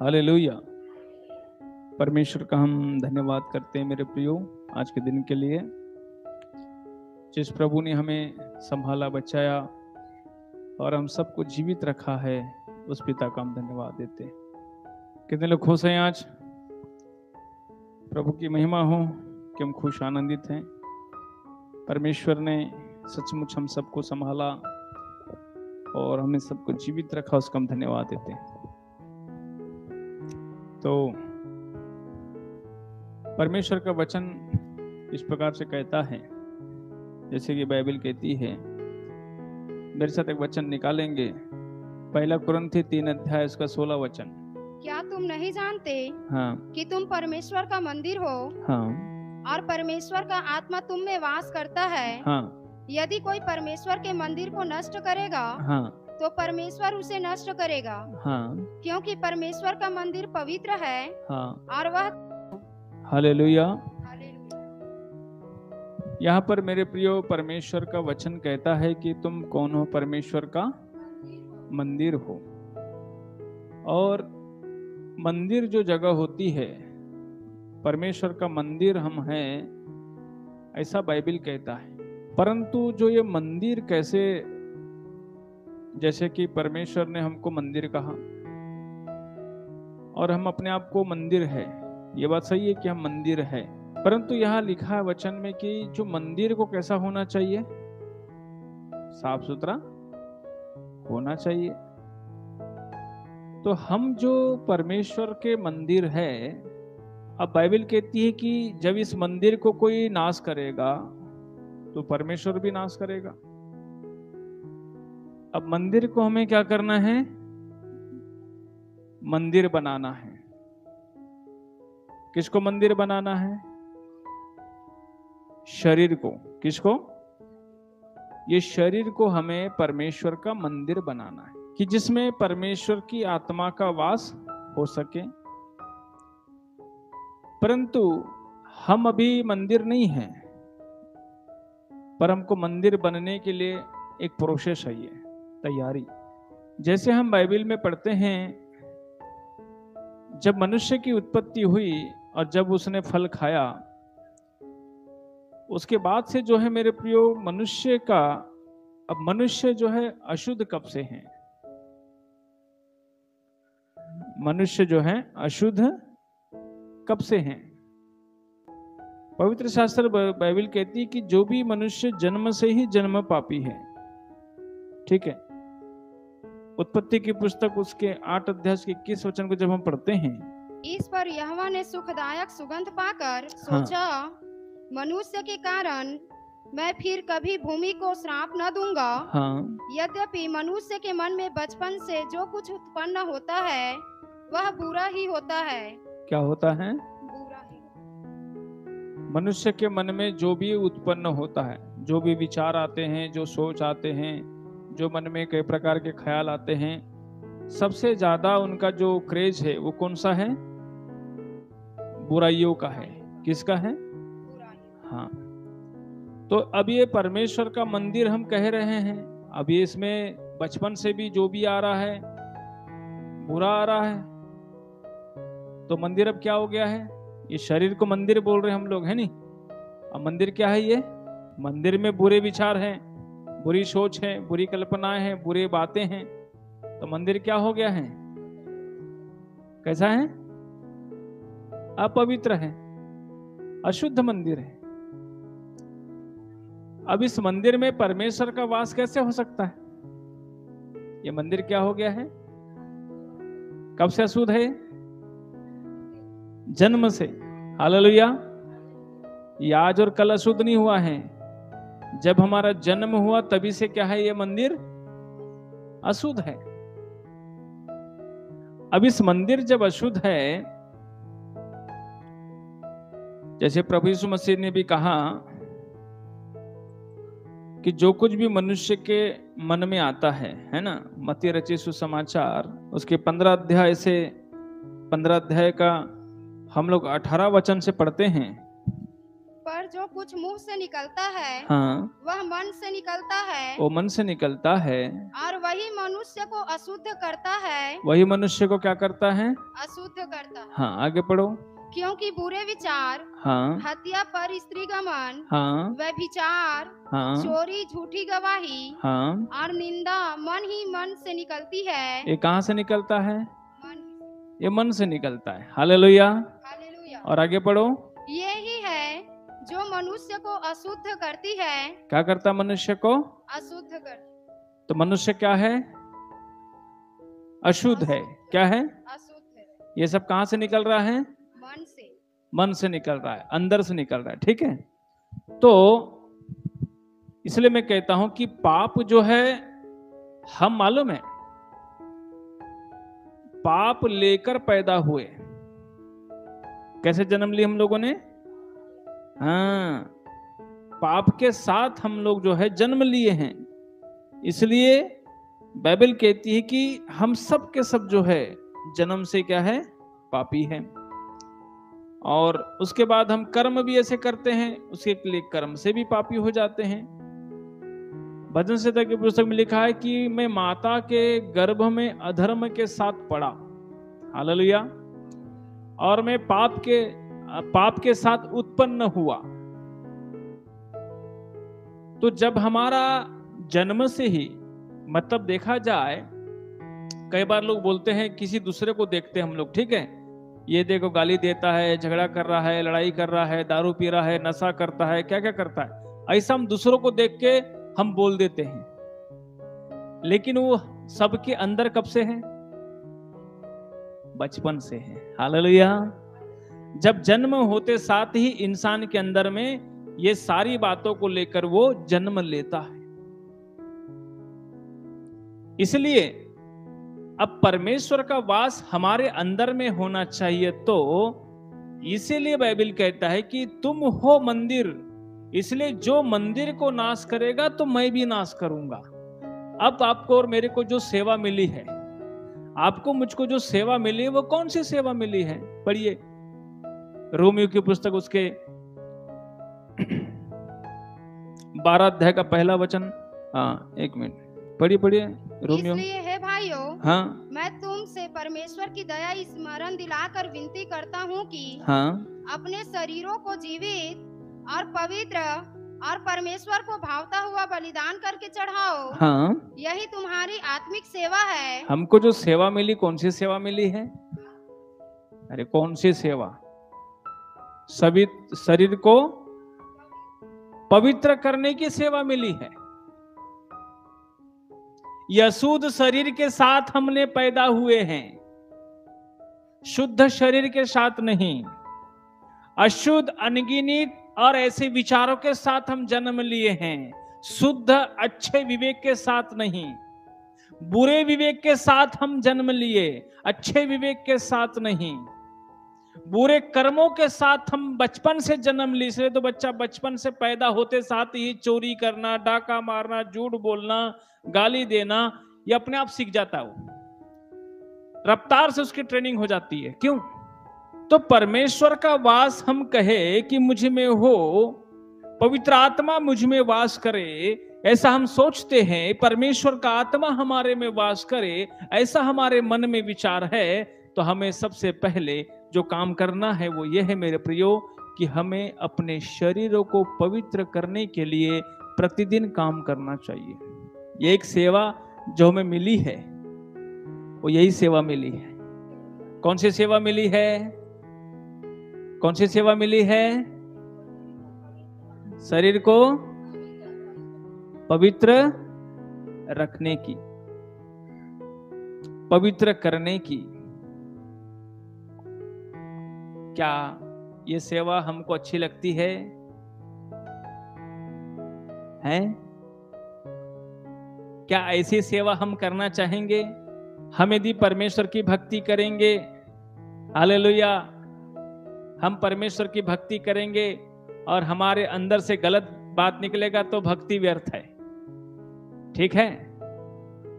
Hallelujah. परमेश्वर का हम धन्यवाद करते हैं मेरे प्रियो आज के दिन के लिए, जिस प्रभु ने हमें संभाला, बचाया और हम सबको जीवित रखा है, उस पिता का हम धन्यवाद देते हैं। कितने लोग खुश हैं आज? प्रभु की महिमा हो कि हम खुश आनंदित हैं। परमेश्वर ने सचमुच हम सबको संभाला और हमें सबको जीवित रखा, उसका हम धन्यवाद देते हैं। तो परमेश्वर का वचन इस प्रकार से कहता है, जैसे कि बाइबल कहती है। मेरे साथ एक वचन निकालेंगे, पहला कुरिन्थी 3 अध्याय उसका 16 वचन। क्या तुम नहीं जानते कि तुम परमेश्वर का मंदिर हो और परमेश्वर का आत्मा तुम में वास करता है। यदि कोई परमेश्वर के मंदिर को नष्ट करेगा तो परमेश्वर उसे नष्ट करेगा, क्योंकि परमेश्वर का मंदिर पवित्र है और वह। हालेलुया। यहाँ पर मेरे प्रियो परमेश्वर का वचन कहता है कि तुम कौन हो? परमेश्वर का मंदिर हो। और मंदिर जो जगह होती है, परमेश्वर का मंदिर हम हैं, ऐसा बाइबल कहता है। परंतु जो ये मंदिर कैसे, जैसे कि परमेश्वर ने हमको मंदिर कहा और हम अपने आप को मंदिर है, ये बात सही है कि हम मंदिर है, परंतु यहाँ लिखा है वचन में कि जो मंदिर को कैसा होना चाहिए? साफ सुथरा होना चाहिए। तो हम जो परमेश्वर के मंदिर है, अब बाइबल कहती है कि जब इस मंदिर को कोई नाश करेगा तो परमेश्वर भी नाश करेगा। अब मंदिर को हमें क्या करना है? मंदिर बनाना है। किसको मंदिर बनाना है? शरीर को। किसको? ये शरीर को हमें परमेश्वर का मंदिर बनाना है, कि जिसमें परमेश्वर की आत्मा का वास हो सके। परंतु हम अभी मंदिर नहीं हैं, पर हमको मंदिर बनने के लिए एक प्रोसेस है, ये तैयारी। जैसे हम बाइबल में पढ़ते हैं, जब मनुष्य की उत्पत्ति हुई और जब उसने फल खाया, उसके बाद से जो है मेरे प्रियो मनुष्य का, अब मनुष्य जो है अशुद्ध कब से है? मनुष्य जो है अशुद्ध कब से हैं? पवित्र शास्त्र बाइबल कहती है कि जो भी मनुष्य जन्म से ही जन्म पापी है। ठीक है। उत्पत्ति की पुस्तक उसके 8 अध्याय के 21 वचन को जब हम पढ़ते हैं, इस पर यहोवा ने सुखदायक सुगंध पाकर सोचा, मनुष्य के कारण मैं फिर कभी भूमि को श्राप न दूंगा। यद्यपि मनुष्य के मन में बचपन से जो कुछ उत्पन्न होता है वह बुरा ही होता है। क्या होता है? बुरा ही। मनुष्य के मन में जो भी उत्पन्न होता है, जो भी विचार आते हैं, जो सोच आते हैं, जो मन में कई प्रकार के ख्याल आते हैं, सबसे ज्यादा उनका जो क्रेज है वो कौन सा है? बुराइयों का है। किसका है? हाँ। तो अब ये परमेश्वर का मंदिर हम कह रहे हैं, अब ये इसमें बचपन से भी जो भी आ रहा है बुरा आ रहा है, तो मंदिर अब क्या हो गया है? ये शरीर को मंदिर बोल रहे हैं हम लोग, है नहीं? अब मंदिर क्या है? ये मंदिर में बुरे विचार हैं, बुरी सोच है, बुरी कल्पनाएं हैं, बुरी बातें हैं, तो मंदिर क्या हो गया है? कैसा है? अपवित्र है, अशुद्ध मंदिर है। अब इस मंदिर में परमेश्वर का वास कैसे हो सकता है? ये मंदिर क्या हो गया है? कब से अशुद्ध है? जन्म से। हालेलुया। ये आज और कल अशुद्ध नहीं हुआ है, जब हमारा जन्म हुआ तभी से क्या है? ये मंदिर अशुद्ध है। अब इस मंदिर जब अशुद्ध है, जैसे प्रभु यीशु मसीह ने भी कहा कि जो कुछ भी मनुष्य के मन में आता है ना, मत्ती रचित सुसमाचार उसके 15 अध्याय से 15 अध्याय का हम लोग 18 वचन से पढ़ते हैं। पर जो कुछ मुंह से निकलता है, हाँ, वह मन से निकलता है, वो मन से निकलता है, और वही मनुष्य को अशुद्ध करता है। वही मनुष्य को क्या करता है? अशुद्ध करता है। हाँ, आगे पढ़ो। क्योंकि बुरे विचार, हाँ, हत्या, पर स्त्रीगमन, हाँ, व्यभिचार, हाँ, चोरी, झूठी गवाही, हाँ, और निंदा मन ही मन से निकलती है। ये कहाँ से निकलता है? मन। ये मन से निकलता है। हालेलुया। हालेलुया। और आगे पढ़ो। ये ही है जो मनुष्य को अशुद्ध करती है। क्या करता मनुष्य को? अशुद्ध करती। तो मनुष्य क्या है? अशुद्ध है। क्या है? अशुद्ध है। ये सब कहाँ से निकल रहा है? मन से। मन से निकल रहा है, अंदर से निकल रहा है। ठीक है, तो इसलिए मैं कहता हूं कि पाप जो है, हम मालूम है पाप लेकर पैदा हुए। कैसे जन्म लिए हम लोगों ने? हाँ, पाप के साथ हम लोग जो है जन्म लिए हैं। इसलिए बाइबल कहती है कि हम सब के सब जो है जन्म से क्या है? पापी हैं। और उसके बाद हम कर्म भी ऐसे करते हैं, उसके लिए कर्म से भी पापी हो जाते हैं। भजन संहिता की पुस्तक में लिखा है कि मैं माता के गर्भ में अधर्म के साथ पड़ा। हालेलुया। और मैं पाप के साथ उत्पन्न हुआ। तो जब हमारा जन्म से ही, मतलब देखा जाए, कई बार लोग बोलते हैं, किसी दूसरे को देखते हैं हम लोग, ठीक है, ये देखो गाली देता है, झगड़ा कर रहा है, लड़ाई कर रहा है, दारू पी रहा है, नशा करता है, क्या क्या करता है, ऐसा हम दूसरों को देख के हम बोल देते हैं। लेकिन वो सबके अंदर कब से है? बचपन से है। हालेलुया। जब जन्म होते साथ ही इंसान के अंदर में ये सारी बातों को लेकर वो जन्म लेता है। इसलिए अब परमेश्वर का वास हमारे अंदर में होना चाहिए। तो इसीलिए बाइबल कहता है कि तुम हो मंदिर, इसलिए जो मंदिर को नाश करेगा तो मैं भी नाश करूंगा। अब आपको और मेरे को जो सेवा मिली है, आपको मुझको जो सेवा मिली है, वो कौन सी सेवा मिली है? पढ़िए रोमियो की पुस्तक, उसके 12 अध्याय का पहला वचन। हाँ, एक मिनट, पढ़िए रोमियो। इसलिए है भाइयों, हाँ, मैं तुमसे परमेश्वर की दया स्मरण दिलाकर विनती करता हूँ कि हाँ, अपने शरीरों को जीवित और पवित्र और परमेश्वर को भावता हुआ बलिदान करके चढ़ाओ। हाँ, यही तुम्हारी आत्मिक सेवा है। हमको जो सेवा मिली, कौन सी सेवा मिली है? अरे कौन सी सेवा? सभी शरीर को पवित्र करने की सेवा मिली है। अशुद्ध शरीर के साथ हमने पैदा हुए हैं, शुद्ध शरीर के साथ नहीं। अशुद्ध, अनगिनत और ऐसे विचारों के साथ हम जन्म लिए हैं, शुद्ध अच्छे विवेक के साथ नहीं। बुरे विवेक के साथ हम जन्म लिए, अच्छे विवेक के साथ नहीं। बुरे कर्मों के साथ हम बचपन से जन्म लिए। इसलिए तो बच्चा बचपन से पैदा होते साथ ही चोरी करना, डाका मारना, झूठ बोलना, गाली देना, ये अपने आप सीख जाता है। वो रफ्तार से उसकी ट्रेनिंग हो जाती है। क्यों? तो परमेश्वर का वास हम कहे कि मुझ में हो, पवित्र आत्मा मुझ में वास करे, ऐसा हम सोचते हैं, परमेश्वर का आत्मा हमारे में वास करे, ऐसा हमारे मन में विचार है। तो हमें सबसे पहले जो काम करना है वो ये है मेरे प्रियो, कि हमें अपने शरीरों को पवित्र करने के लिए प्रतिदिन काम करना चाहिए। ये एक सेवा जो हमें मिली है, वो यही सेवा मिली है। कौन सी सेवा मिली है? कौन सी सेवा मिली है? शरीर को पवित्र रखने की, पवित्र करने की। क्या ये सेवा हमको अच्छी लगती है? क्या ऐसी सेवा हम करना चाहेंगे? हम यदि परमेश्वर की भक्ति करेंगे, हालेलुया, हम परमेश्वर की भक्ति करेंगे और हमारे अंदर से गलत बात निकलेगा तो भक्ति व्यर्थ है। ठीक है?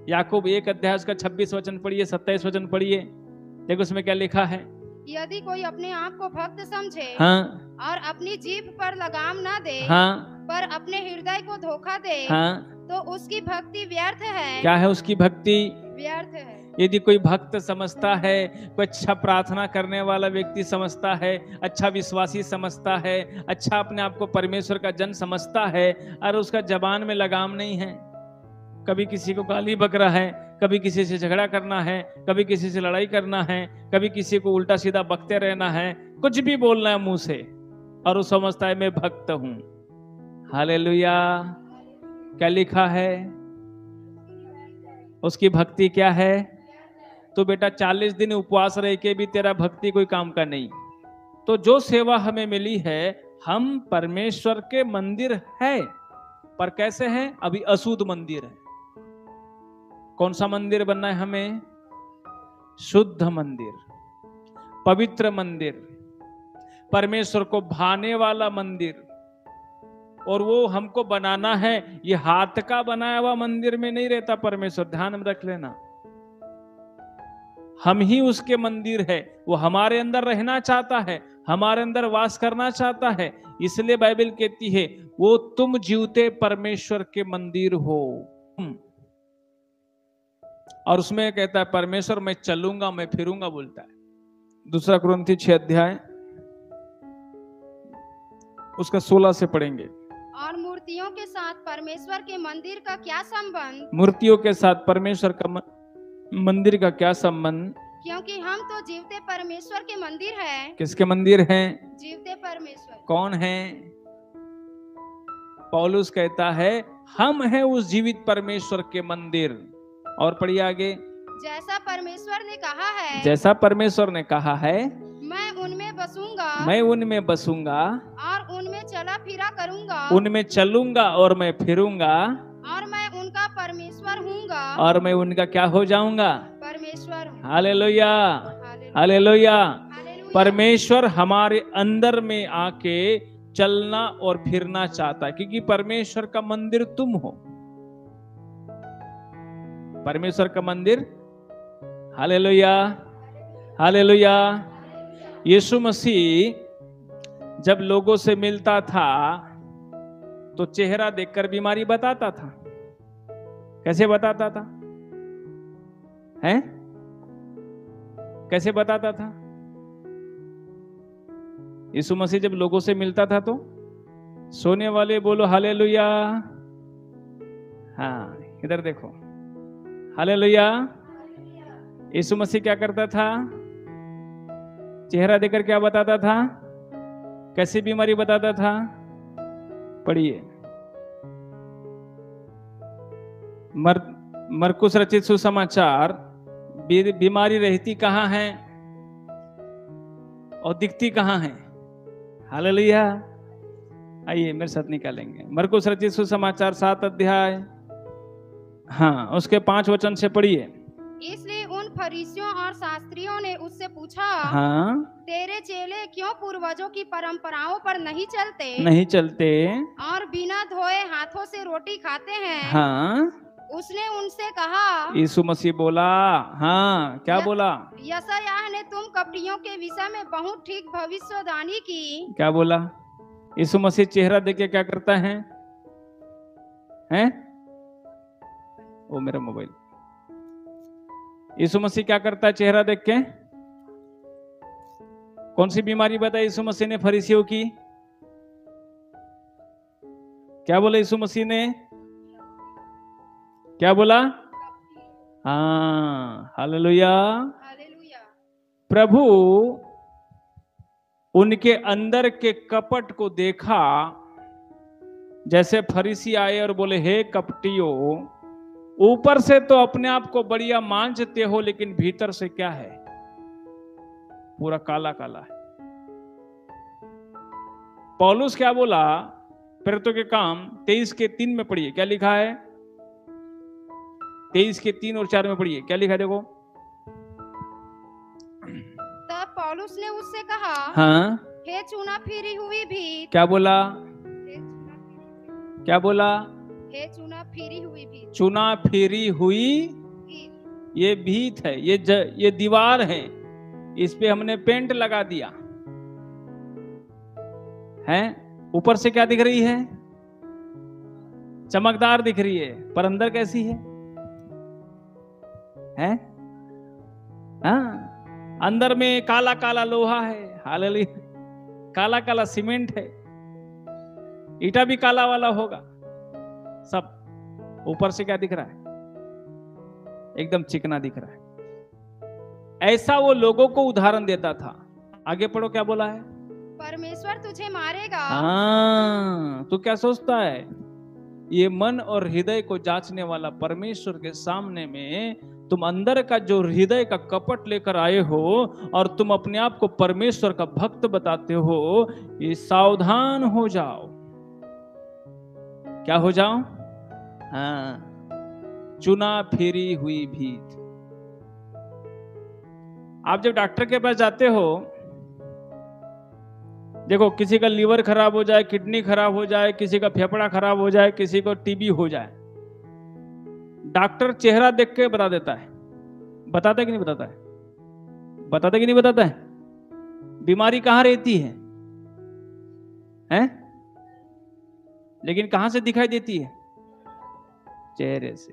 याकूब 1 अध्याय उसका 26 वचन पढ़िए, 27 वचन पढ़िए। देखो उसमें क्या लिखा है। यदि कोई अपने आप को भक्त समझे हाँ, और अपनी जीभ पर लगाम ना दे, हाँ, पर अपने हृदय को धोखा दे, हाँ, तो उसकी भक्ति व्यर्थ है। क्या है उसकी भक्ति? व्यर्थ है। यदि कोई भक्त समझता है, कोई अच्छा प्रार्थना करने वाला व्यक्ति समझता है, अच्छा विश्वासी समझता है, अच्छा अपने आप को परमेश्वर का जन समझता है, और उसका जबान में लगाम नहीं है, कभी किसी को गाली बक रहा है, कभी किसी से झगड़ा करना है, कभी किसी से लड़ाई करना है, कभी किसी को उल्टा सीधा बकते रहना है, कुछ भी बोलना है मुंह से, और वो समझता है मैं भक्त हूं। हालेलुया। क्या लिखा है? उसकी भक्ति क्या है? तो बेटा 40 दिन उपवास रह के भी तेरा भक्ति कोई काम का नहीं। तो जो सेवा हमें मिली है, हम परमेश्वर के मंदिर है, पर कैसे हैं? अभी अशुद्ध मंदिर है। कौन सा मंदिर बनना है हमें? शुद्ध मंदिर, पवित्र मंदिर, परमेश्वर को भाने वाला मंदिर। और वो हमको बनाना है। ये हाथ का बनाया हुआ मंदिर में नहीं रहता परमेश्वर, ध्यान में रख लेना। हम ही उसके मंदिर है। वो हमारे अंदर रहना चाहता है, हमारे अंदर वास करना चाहता है। इसलिए बाइबल कहती है वो तुम जीवते परमेश्वर के मंदिर हो। और उसमें कहता है परमेश्वर मैं चलूंगा, मैं फिरूंगा बोलता है। 2 कुरिन्थी 6 अध्याय उसका 16 से पढ़ेंगे। और मूर्तियों के साथ परमेश्वर के मंदिर का क्या संबंध? मूर्तियों के साथ परमेश्वर का मंदिर का क्या संबंध? क्योंकि हम तो जीवते परमेश्वर के मंदिर हैं। किसके मंदिर हैं? जीवते परमेश्वर। कौन है? पौलुस कहता है हम हैं उस जीवित परमेश्वर के मंदिर। और पढ़िए आगे। जैसा परमेश्वर ने कहा है, जैसा परमेश्वर ने कहा है, मैं उनमें बसूंगा, मैं उनमें बसूंगा, और उनमें चला फिरा करूंगा, उनमें चलूंगा और मैं फिरूंगा, और मैं उनका परमेश्वर हूँगा, और मैं उनका क्या हो जाऊंगा? परमेश्वर। Hallelujah, hallelujah. परमेश्वर हमारे अंदर में आके चलना और फिरना चाहता है, क्योंकि परमेश्वर का मंदिर तुम हो। परमेश्वर का मंदिर। Hallelujah, hallelujah. यीशु मसीह जब लोगों से मिलता था तो चेहरा देखकर बीमारी बताता था। कैसे बताता था? हैं? कैसे बताता था? यीशु मसीह जब लोगों से मिलता था तो सोने वाले बोलो हालेलुया। हाँ, इधर देखो, हालेलुया। यीशु मसीह क्या करता था? चेहरा देखकर क्या बताता था? कैसी बीमारी बताता था? पढ़िए। मरकुस रचित सुसमाचार। बीमारी रहती कहाँ है और दिखती कहाँ है? हालेलुया। आइए मेरे साथ निकालेंगे मरकुस रचित सुसमाचार 7 अध्याय, हाँ, उसके 5 वचन से पढ़िए। इसलिए उन फरीसियों और शास्त्रियों ने उससे पूछा, हाँ, तेरे चेले क्यों पूर्वजों की परंपराओं पर नहीं चलते और बिना धोए हाथों से रोटी खाते हैं? हाँ। उसने उनसे कहा, यीशु मसीह बोला, हाँ, क्या बोला? यशायाह ने तुम कपटियों के विषय में बहुत ठीक भविष्यवाणी की। क्या बोला? यीशु मसीह चेहरा देख के क्या करता है? हैं? वो मेरा मोबाइल। यीशु मसीह क्या करता है चेहरा देख के? कौन सी बीमारी बताई यीशु मसीह ने फरीसियों की? क्या बोला यीशु मसीह ने? क्या बोला? हाँ, हालेलुया। प्रभु उनके अंदर के कपट को देखा। जैसे फरीसी आए और बोले, हे कपटियों, ऊपर से तो अपने आप को बढ़िया मानते हो, लेकिन भीतर से क्या है? पूरा काला काला है। पौलुस क्या बोला? प्रेरितों के काम 23 के 3 में पढ़िए, क्या लिखा है? 23 के 3 और 4 में पढ़िए, क्या लिखा है? देखो। तब पौलुस ने उससे कहा, हाँ, हे चुना फिरी हुई भी। क्या बोला? क्या बोला? हे चुना फिरी हुई भी। चुना फिरी हुई ये भीत है, ये दीवार है। इस पे हमने पेंट लगा दिया है, ऊपर से क्या दिख रही है? चमकदार दिख रही है, पर अंदर कैसी है? हाँ, अंदर में काला काला लोहा है, हालेलुया, काला काला सीमेंट है, ईटा भी काला वाला होगा, सब ऊपर से क्या दिख रहा है? एकदम चिकना दिख रहा है। ऐसा वो लोगों को उदाहरण देता था। आगे पढ़ो, क्या बोला है? परमेश्वर तुझे मारेगा। हाँ, तू क्या सोचता है? ये मन और हृदय को जांचने वाला परमेश्वर के सामने में तुम अंदर का जो हृदय का कपट लेकर आए हो और तुम अपने आप को परमेश्वर का भक्त बताते हो, ये सावधान हो जाओ। क्या हो जाओ? हाँ, चुना फेरी हुई भीत। आप जब डॉक्टर के पास जाते हो, देखो किसी का लीवर खराब हो जाए, किडनी खराब हो जाए, किसी का फेफड़ा खराब हो जाए, किसी को टीबी हो जाए, डॉक्टर चेहरा देख के बता देता है। बताता है कि नहीं बताता है? बताता है कि नहीं बताता है? बीमारी कहां रहती है? हैं? लेकिन कहां से दिखाई देती है? चेहरे से।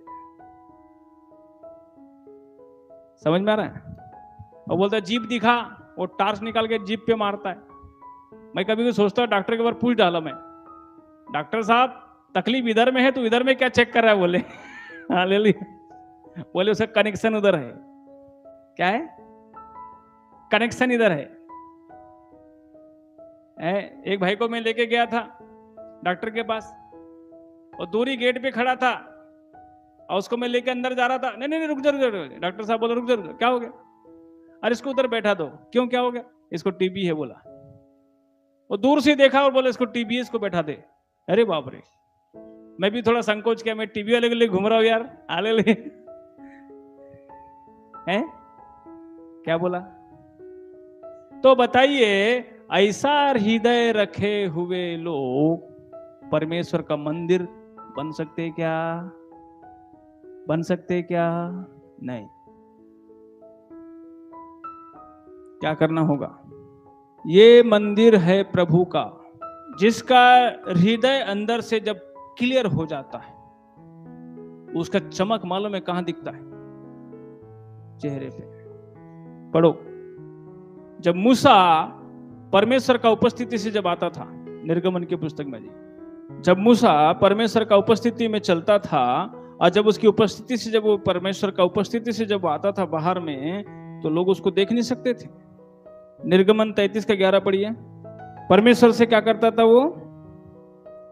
समझ में आ रहा है? और बोलता है जीभ दिखा, वो टार्च निकाल के जीभ पे मारता है। मैं कभी भी सोचता हूँ, डॉक्टर के बार पूछ डाला मैं, डॉक्टर साहब तकलीफ इधर में है तो इधर में क्या चेक कर रहा है? बोले हालेलुया, बोले उसका कनेक्शन उधर है। क्या है? कनेक्शन इधर है। एक भाई को मैं लेके गया था डॉक्टर के पास, और दूरी गेट पे खड़ा था और उसको मैं लेके अंदर जा रहा था। नहीं नहीं नहीं, रुक जा रुक जा। डॉक्टर साहब बोला रुक जा रुक जा। क्या हो गया? अरे इसको उधर बैठा दो। क्यों, क्या हो गया? इसको टीबी है बोला। वो दूर से देखा और बोला इसको टीबी है, इसको बैठा दे। अरे बाप रे, मैं भी थोड़ा संकोच किया, मैं टीबी वाले के लिए घूम रहा हूं यार, आले ले हैं? क्या बोला? तो बताइए, ऐसा हृदय रखे हुए लोग परमेश्वर का मंदिर बन सकते क्या? बन सकते क्या? नहीं। क्या करना होगा? ये मंदिर है प्रभु का, जिसका हृदय अंदर से जब क्लियर हो जाता है, उसका चमक मालूम है कहां दिखता है? चेहरे पे। पढ़ो, जब मूसा परमेश्वर का उपस्थिति से जब आता था, निर्गमन की पुस्तक में जी, जब मूसा परमेश्वर का उपस्थिति में चलता था और जब उसकी उपस्थिति से, जब वो परमेश्वर का उपस्थिति से जब आता था बाहर में, तो लोग उसको देख नहीं सकते थे। निर्गमन 33 का 11 पढ़िए। परमेश्वर से क्या करता था? वो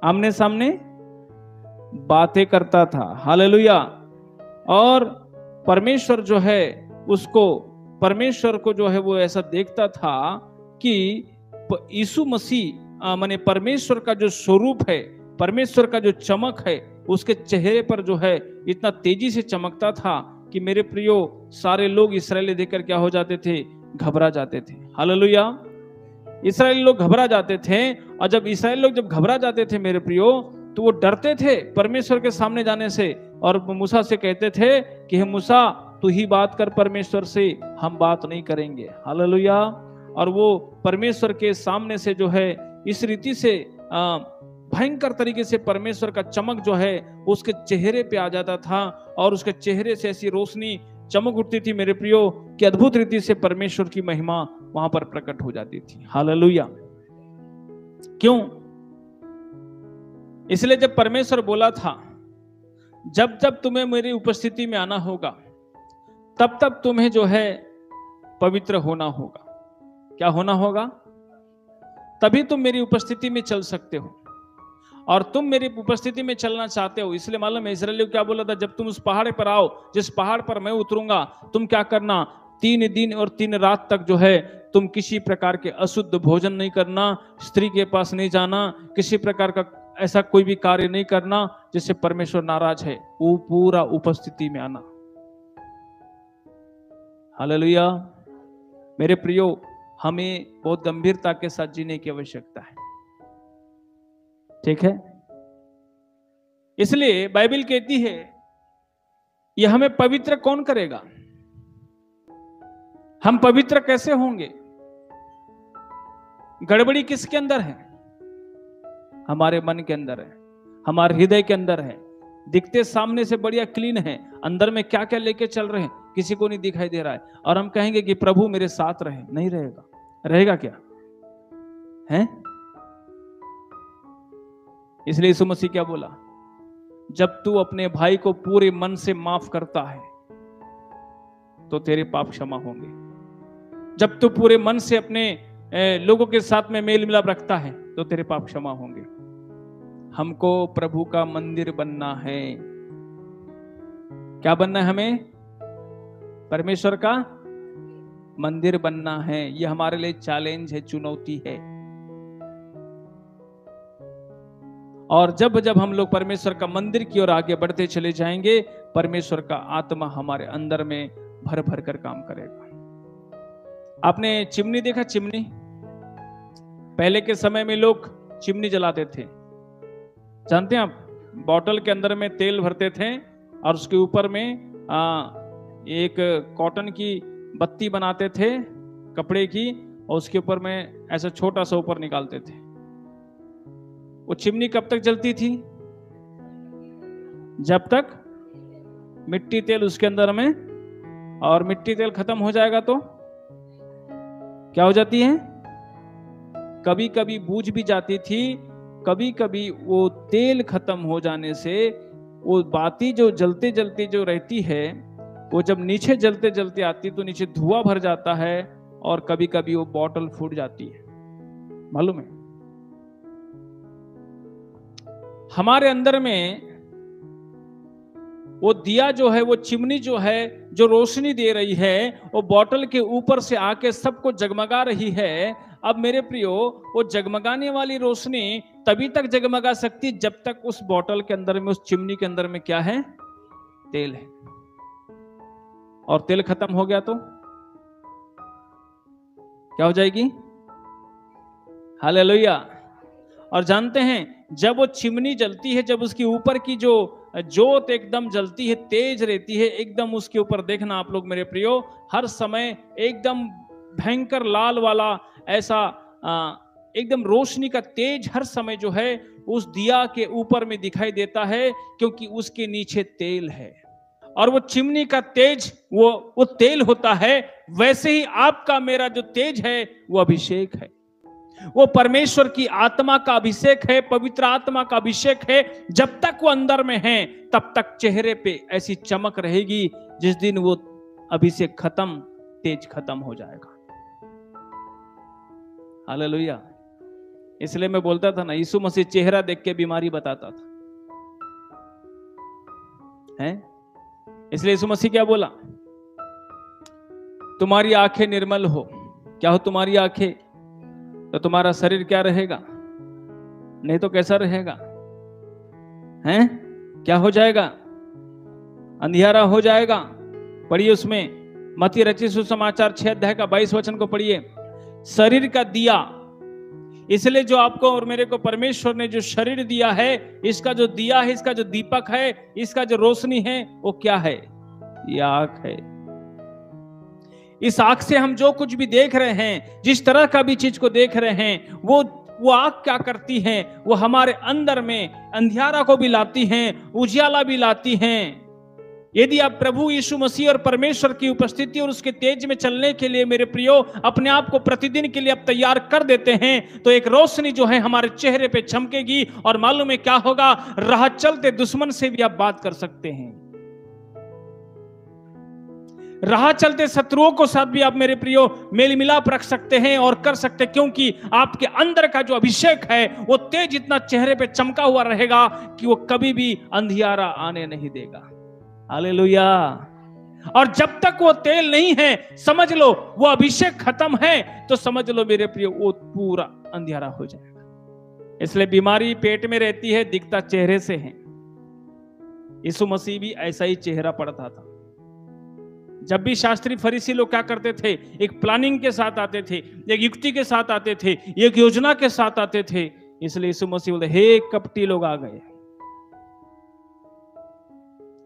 आमने सामने बातें करता था। हालेलुया। और परमेश्वर जो है उसको, परमेश्वर को जो है वो ऐसा देखता था कि यीशु मसीह माने परमेश्वर का जो स्वरूप है, परमेश्वर का जो चमक है, उसके चेहरे पर जो है इतना तेजी से चमकता था कि मेरे प्रियो सारे लोग इस्राएली देखकर क्या हो जाते थे? घबरा जाते थे। हालेलुया। इस्राएली लोग घबरा जाते थे, और जब इस्राएली लोग जब घबरा जाते थे मेरे प्रियो, तो वो डरते थे परमेश्वर के सामने जाने से, और मूसा से कहते थे कि हे मूसा, तू ही बात कर परमेश्वर से, हम बात नहीं करेंगे। हालेलुया। और वो परमेश्वर के सामने से जो है इस रीति से भयंकर तरीके से परमेश्वर का चमक जो है उसके चेहरे पे आ जाता था, और उसके चेहरे से ऐसी रोशनी चमक उठती थी मेरे प्रियो कि अद्भुत रीति से परमेश्वर की महिमा वहां पर प्रकट हो जाती थी। हालेलुया। क्यों? इसलिए जब परमेश्वर बोला था, जब जब तुम्हें मेरी उपस्थिति में आना होगा, तब तब तुम्हें जो है पवित्र होना होगा। क्या होना होगा? तभी तुम मेरी उपस्थिति में चल सकते हो, और तुम मेरी उपस्थिति में चलना चाहते हो। इसलिए मालूम है इस्राएलियों क्या बोला था? जब तुम उस पहाड़ पर आओ, जिस पहाड़ पर मैं उतरूंगा, तुम क्या करना? 3 दिन और 3 रात तक जो है तुम किसी प्रकार के अशुद्ध भोजन नहीं करना, स्त्री के पास नहीं जाना, किसी प्रकार का ऐसा कोई भी कार्य नहीं करना जिससे परमेश्वर नाराज है। वो पूरा उपस्थिति में आना। हालेलुया। मेरे प्रियो, हमें बहुत गंभीरता के साथ जीने की आवश्यकता है। ठीक है? इसलिए बाइबल कहती है, यह हमें पवित्र कौन करेगा? हम पवित्र कैसे होंगे? गड़बड़ी किसके अंदर है? हमारे मन के अंदर है, हमारे हृदय के अंदर है। दिखते सामने से बढ़िया क्लीन है, अंदर में क्या क्या लेके चल रहे हैं किसी को नहीं दिखाई दे रहा है। और हम कहेंगे कि प्रभु मेरे साथ रहे, नहीं रहेगा। रहेगा क्या है? इसलिए यीशु मसीह क्या बोला? जब तू अपने भाई को पूरे मन से माफ करता है तो तेरे पाप क्षमा होंगे। जब तू पूरे मन से अपने लोगों के साथ में मेल मिलाप रखता है तो तेरे पाप क्षमा होंगे। हमको प्रभु का मंदिर बनना है। क्या बनना है हमें? परमेश्वर का मंदिर बनना है। यह हमारे लिए चैलेंज है, चुनौती है। और जब जब हम लोग परमेश्वर का मंदिर की ओर आगे बढ़ते चले जाएंगे, परमेश्वर का आत्मा हमारे अंदर में भर भर कर काम करेगा। आपने चिमनी देखा? चिमनी, पहले के समय में लोग चिमनी जलाते थे। जानते हैं आप? बॉटल के अंदर में तेल भरते थे और उसके ऊपर में एक कॉटन की बत्ती बनाते थे, कपड़े की, और उसके ऊपर में ऐसा छोटा सा ऊपर निकालते थे। वो चिमनी कब तक जलती थी? जब तक मिट्टी तेल उसके अंदर में, और मिट्टी तेल खत्म हो जाएगा तो क्या हो जाती है? कभी कभी बूझ भी जाती थी, कभी कभी वो तेल खत्म हो जाने से वो बाती जो जलते जलते जो रहती है, वो जब नीचे जलते जलते आती तो नीचे धुआं भर जाता है, और कभी कभी वो बॉटल फूट जाती है। मालूम है? हमारे अंदर में वो दिया जो है, वो चिमनी जो है, जो रोशनी दे रही है, वो बॉटल के ऊपर से आके सबको जगमगा रही है। अब मेरे प्रियो, वो जगमगाने वाली रोशनी तभी तक जगमगा सकती जब तक उस बॉटल के अंदर में, उस चिमनी के अंदर में क्या है? तेल है। और तेल खत्म हो गया तो क्या हो जाएगी? हालेलुया। और जानते हैं, जब वो चिमनी जलती है, जब उसके ऊपर की जो जोत एकदम जलती है, तेज रहती है एकदम, उसके ऊपर देखना आप लोग मेरे प्रियो, हर समय एकदम भयंकर लाल वाला ऐसा एकदम रोशनी का तेज हर समय जो है उस दिया के ऊपर में दिखाई देता है, क्योंकि उसके नीचे तेल है। और वो चिमनी का तेज वो तेल होता है। वैसे ही आपका मेरा जो तेज है वो अभिषेक है, वो परमेश्वर की आत्मा का अभिषेक है, पवित्र आत्मा का अभिषेक है। जब तक वो अंदर में है तब तक चेहरे पे ऐसी चमक रहेगी। जिस दिन वो अभिषेक खत्म, तेज खत्म हो जाएगा। हालेलुया। इसलिए मैं बोलता था ना, यीशु मसीह चेहरा देख के बीमारी बताता था, है? इसलिए यीशु मसीह क्या बोला? तुम्हारी आंखें निर्मल हो। क्या हो तुम्हारी आंखें? तो तुम्हारा शरीर क्या रहेगा? नहीं तो कैसा रहेगा? हैं? क्या हो जाएगा? अंधियारा हो जाएगा। पढ़िए उसमें, मत्ती रचित सुसमाचार 6 अध्याय का 22 वचन को पढ़िए। शरीर का दिया, इसलिए जो आपको और मेरे को परमेश्वर ने जो शरीर दिया है, इसका जो दिया है, इसका जो दीपक है, इसका जो रोशनी है, वो क्या है? ये आंख है। इस आंख से हम जो कुछ भी देख रहे हैं, जिस तरह का भी चीज को देख रहे हैं, वो आंख क्या करती है? वो हमारे अंदर में अंधियारा को भी लाती हैं, उजियाला भी लाती हैं। यदि आप प्रभु यीशु मसीह और परमेश्वर की उपस्थिति और उसके तेज में चलने के लिए मेरे प्रियो अपने आप को प्रतिदिन के लिए आप तैयार कर देते हैं, तो एक रोशनी जो है हमारे चेहरे पे चमकेगी। और मालूम है क्या होगा? राह चलते दुश्मन से भी आप बात कर सकते हैं, राह चलते शत्रुओं को साथ भी आप मेरे प्रियो मेल मिलाप रख सकते हैं और कर सकते हैं, क्योंकि आपके अंदर का जो अभिषेक है वो तेज इतना चेहरे पे चमका हुआ रहेगा कि वो कभी भी अंधियारा आने नहीं देगा। हालेलुया। और जब तक वो तेल नहीं है, समझ लो वो अभिषेक खत्म है, तो समझ लो मेरे प्रियो वो पूरा अंधियारा हो जाएगा। इसलिए बीमारी पेट में रहती है, दिखता चेहरे से है। यीशु मसीह भी ऐसा ही चेहरा पड़ता था। जब भी शास्त्री फरीसी लोग क्या करते थे? एक प्लानिंग के साथ आते थे, एक युक्ति के साथ आते थे, एक योजना के साथ आते थे। इसलिए यीशु मसीह बोलते, हे कपटी लोग आ गए।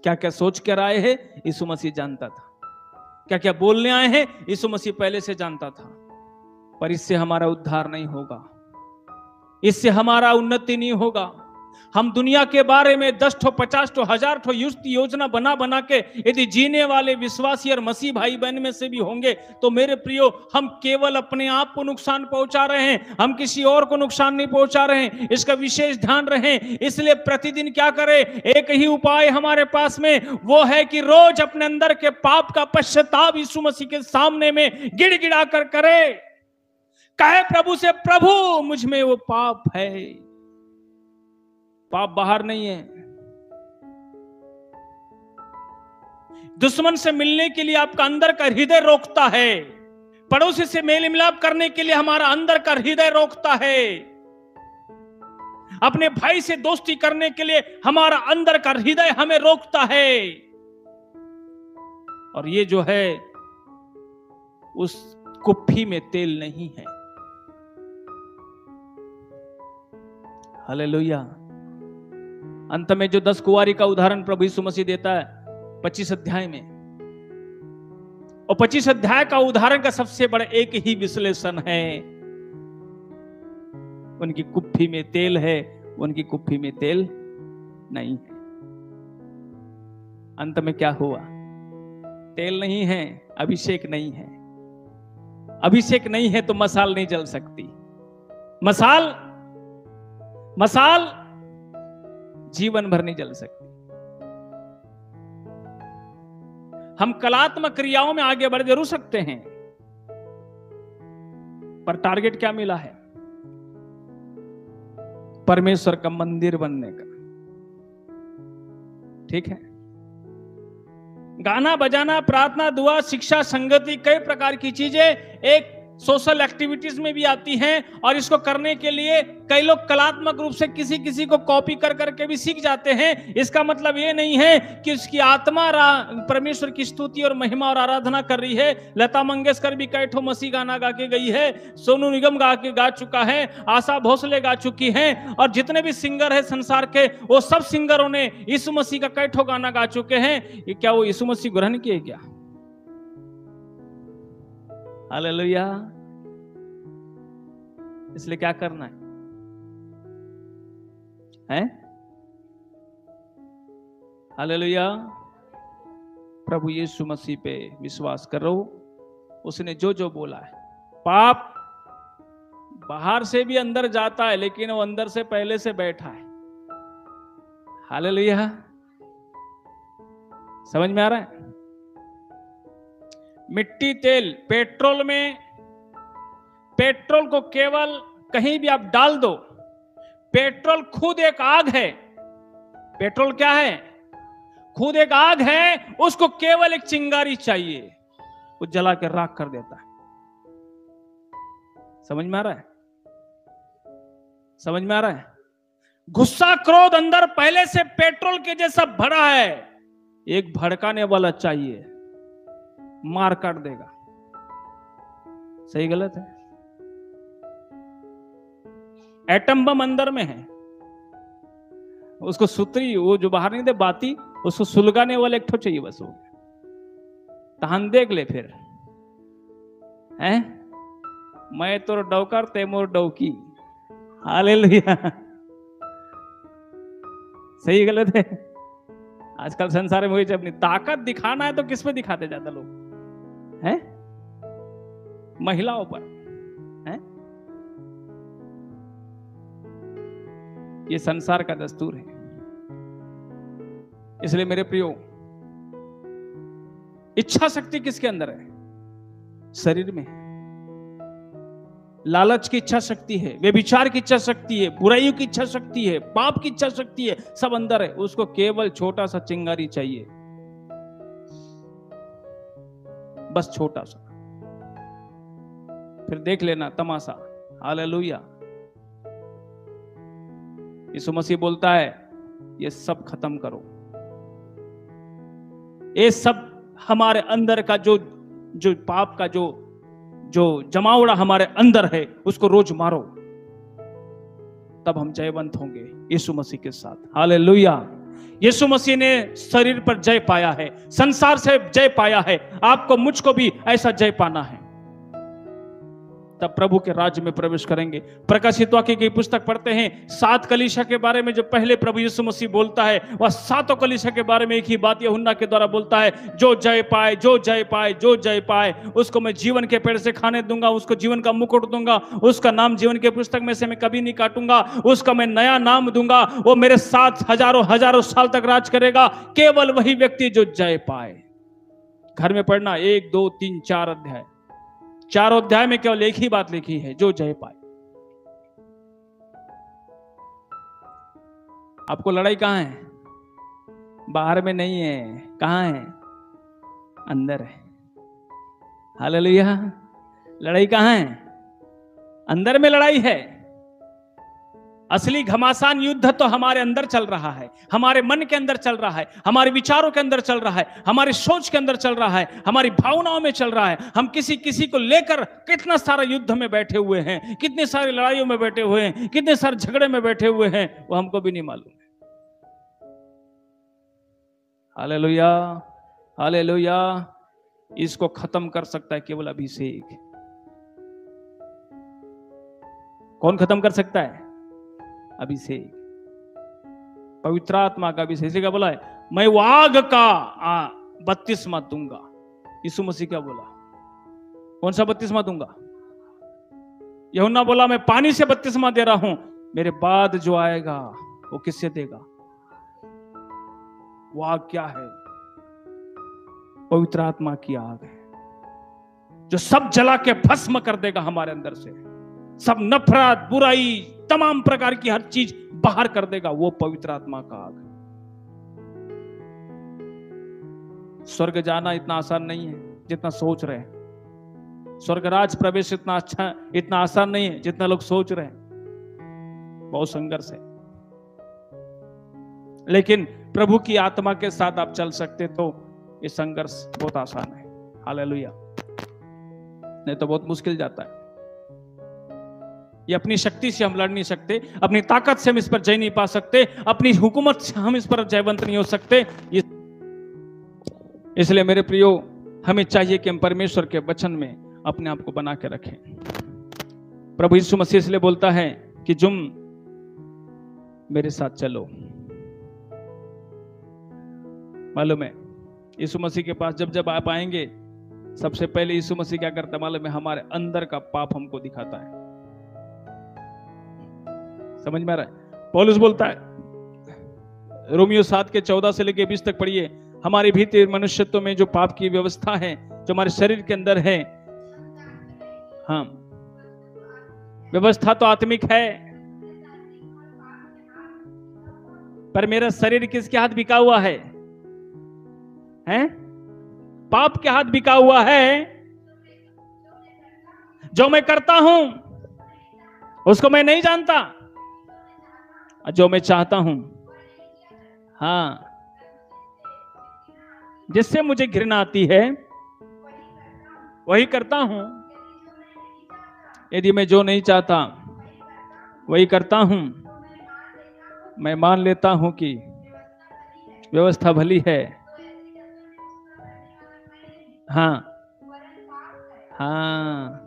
क्या क्या सोच कर आए हैं, यीशु मसीह जानता था। क्या क्या बोलने आए हैं यीशु मसीह पहले से जानता था। पर इससे हमारा उद्धार नहीं होगा, इससे हमारा उन्नति नहीं होगा। हम दुनिया के बारे में 10 ठो 50 ठो 1000 ठो योजना बना बना के यदि जीने वाले विश्वासी और मसीह भाई बहन में से भी होंगे तो मेरे प्रियो, हम केवल अपने आप को नुकसान पहुंचा रहे हैं, हम किसी और को नुकसान नहीं पहुंचा रहे हैं। इसका विशेष ध्यान रहे। इसलिए प्रतिदिन क्या करें, एक ही उपाय हमारे पास में, वो है कि रोज अपने अंदर के पाप का पश्चाताप यीशु मसीह के सामने में गिड़गिड़ा कर करे, कहे प्रभु से, प्रभु मुझ में वो पाप है। पाप बाहर नहीं है। दुश्मन से मिलने के लिए आपका अंदर का हृदय रोकता है, पड़ोसी से मेल मिलाप करने के लिए हमारा अंदर का हृदय रोकता है, अपने भाई से दोस्ती करने के लिए हमारा अंदर का हृदय हमें रोकता है। और ये जो है उस कुप्पी में तेल नहीं है। हालेलुया। अंत में जो 10 कुंवारी का उदाहरण प्रभु यीशु मसीह देता है 25 अध्याय में, और 25 अध्याय का उदाहरण का सबसे बड़ा एक ही विश्लेषण है, उनकी कुप्पी में तेल है, उनकी कुप्पी में तेल नहीं है। अंत में क्या हुआ? तेल नहीं है, अभिषेक नहीं है। अभिषेक नहीं है तो मसाल नहीं जल सकती। मसाल जीवन भर नहीं जल सकती। हम कलात्मक क्रियाओं में आगे बढ़ जरूर सकते हैं, पर टारगेट क्या मिला है? परमेश्वर का मंदिर बनने का। ठीक है, गाना बजाना, प्रार्थना, दुआ, शिक्षा, संगति, कई प्रकार की चीजें एक सोशल एक्टिविटीज में भी आती हैं, और इसको करने के लिए कई लोग कलात्मक रूप से किसी को कॉपी कर करके भी सीख जाते हैं। इसका मतलब ये नहीं है कि उसकी आत्मा परमेश्वर की स्तुति और महिमा और आराधना कर रही है। लता मंगेशकर भी कई ठो मसीह गाना गा के गई है, सोनू निगम गा चुका है, आशा भोसले गा चुकी हैं, और जितने भी सिंगर है संसार के, वो सब सिंगरों ने यीशु मसीह का कई ठो गाना गा चुके हैं। क्या वो यीशु मसीह ग्रहण किए क्या? हालेलुया। इसलिए क्या करना है? हालेलुया। प्रभु यीशु मसीह पे विश्वास करो। उसने जो जो बोला है, पाप बाहर से भी अंदर जाता है, लेकिन वो अंदर से पहले से बैठा है। हालेलुया। समझ में आ रहा है? मिट्टी, तेल, पेट्रोल में, पेट्रोल को केवल कहीं भी आप डाल दो, पेट्रोल खुद एक आग है। पेट्रोल क्या है? खुद एक आग है। उसको केवल एक चिंगारी चाहिए, वो जला के राख कर देता है। समझ में आ रहा है? समझ में आ रहा है? गुस्सा, क्रोध अंदर पहले से पेट्रोल के जैसा भरा है, एक भड़काने वाला चाहिए, मार काट देगा। सही गलत है? एटम बम अंदर में है, उसको सुतरी, वो जो बाहर नहीं दे बाती, उसको सुलगाने वाला एक ठो चाहिए, बस हो गया। तहन देख ले फिर हैं, मैं तो डौकर तेमोर डौकी। हालेलुया। सही गलत है? आजकल संसार में वही, अपनी ताकत दिखाना है तो किस पे दिखाते ज्यादा लोग हैं? महिलाओं पर हैं? ये संसार का दस्तूर है। इसलिए मेरे प्रियो, इच्छा शक्ति किसके अंदर है? शरीर में। लालच की इच्छा शक्ति है, व्यभिचार की इच्छा शक्ति है, बुराइयों की इच्छा शक्ति है, पाप की इच्छा शक्ति है, सब अंदर है। उसको केवल छोटा सा चिंगारी चाहिए, बस छोटा सा। फिर देख लेना तमाशा। हालेलुया। यीशु मसीह बोलता है, ये सब खत्म करो, ये सब हमारे अंदर का जो पाप का जो जमावड़ा हमारे अंदर है, उसको रोज मारो, तब हम जयवंत होंगे यीशु मसीह के साथ। हालेलुया। यीशु मसीह ने शरीर पर जय पाया है, संसार से जय पाया है, आपको मुझको भी ऐसा जय पाना है, तब प्रभु के राज्य में प्रवेश करेंगे। प्रकाशित वाक्य की पुस्तक पढ़ते हैं, 7 कलीसिया के बारे में जो पहले प्रभु यीशु मसीह बोलता है, वह 7 कलीसिया के बारे में एक ही बात यूहन्ना के द्वारा बोलता है, जो जय पाए, जो जय पाए, जो जय पाए, उसको मैं जीवन के पेड़ से खाने दूंगा, उसको जीवन का मुकुट दूंगा, उसका नाम जीवन के पुस्तक में से मैं कभी नहीं काटूंगा, उसका मैं नया नाम दूंगा, वो मेरे साथ हजारों साल तक राज करेगा। केवल वही व्यक्ति जो जय पाए। घर में पढ़ना 1, 2, 3, 4 अध्याय, 4 अध्याय में केवल एक ही बात लिखी है, जो जय पाए। आपको लड़ाई कहां है? बाहर में नहीं है, कहां है? अंदर है। हालेलुया। लड़ाई कहां है? अंदर में लड़ाई है। असली घमासान युद्ध तो हमारे अंदर चल रहा है, हमारे मन के अंदर चल रहा है, हमारे विचारों के अंदर चल रहा है, हमारी सोच के अंदर चल रहा है, हमारी भावनाओं में चल रहा है। हम किसी को लेकर कितना सारा युद्ध में बैठे हुए हैं, कितनी सारी लड़ाइयों में बैठे हुए हैं, कितने सारे झगड़े में बैठे हुए हैं, वो हमको भी नहीं मालूम है। Hallelujah, hallelujah. इसको खत्म कर सकता है केवल अभिषेक। कौन खत्म कर सकता है? अभिषेक, पवित्र आत्मा का अभिषेक। इसी का बोला है, मैं वो आग का बपतिस्मा दूंगा। यीशु मसीह क्या बोला? कौन सा बपतिस्मा दूंगा? यूहन्ना बोला, मैं पानी से बपतिस्मा दे रहा हूं, मेरे बाद जो आएगा वो किससे देगा? वो आग क्या है? पवित्र आत्मा की आग है, जो सब जला के भस्म कर देगा हमारे अंदर से, सब नफरत, बुराई, तमाम प्रकार की हर चीज बाहर कर देगा। वो पवित्र आत्मा का आग। स्वर्ग जाना इतना आसान नहीं है जितना सोच रहे हैं। स्वर्ग राज प्रवेश इतना आसान नहीं है जितना लोग सोच रहे हैं। बहुत संघर्ष है, लेकिन प्रभु की आत्मा के साथ आप चल सकते तो ये संघर्ष बहुत आसान है। हालेलुया। नहीं तो बहुत मुश्किल जाता है। ये अपनी शक्ति से हम लड़ नहीं सकते, अपनी ताकत से हम इस पर जय नहीं पा सकते, अपनी हुकूमत से हम इस पर जयवंत नहीं हो सकते। इसलिए मेरे प्रियो, हमें चाहिए कि हम परमेश्वर के वचन में अपने आप को बना के रखें। प्रभु यीशु मसीह इसलिए बोलता है कि तुम मेरे साथ चलो। मालूम है, यीशु मसीह के पास जब आप आएंगे, सबसे पहले यीशु मसीह क्या करता है मालूम है? हमारे अंदर का पाप हमको दिखाता है। समझ में आ रहा है? पौलुस बोलता है, रोमियो 7 के 14 से लेकर 20 तक पढ़िए, हमारे भीतर मनुष्यत्व में जो पाप की व्यवस्था है, जो हमारे शरीर के अंदर है, हाँ, व्यवस्था तो आत्मिक है, पर मेरा शरीर किसके हाथ बिका हुआ है? हैं? पाप के हाथ बिका हुआ है। जो मैं करता हूं उसको मैं नहीं जानता, जो मैं चाहता हूं, हाँ, जिससे मुझे घृणा आती है वही करता हूं। यदि मैं जो नहीं चाहता वही करता हूं, मैं मान लेता हूं कि व्यवस्था भली है, हाँ हाँ,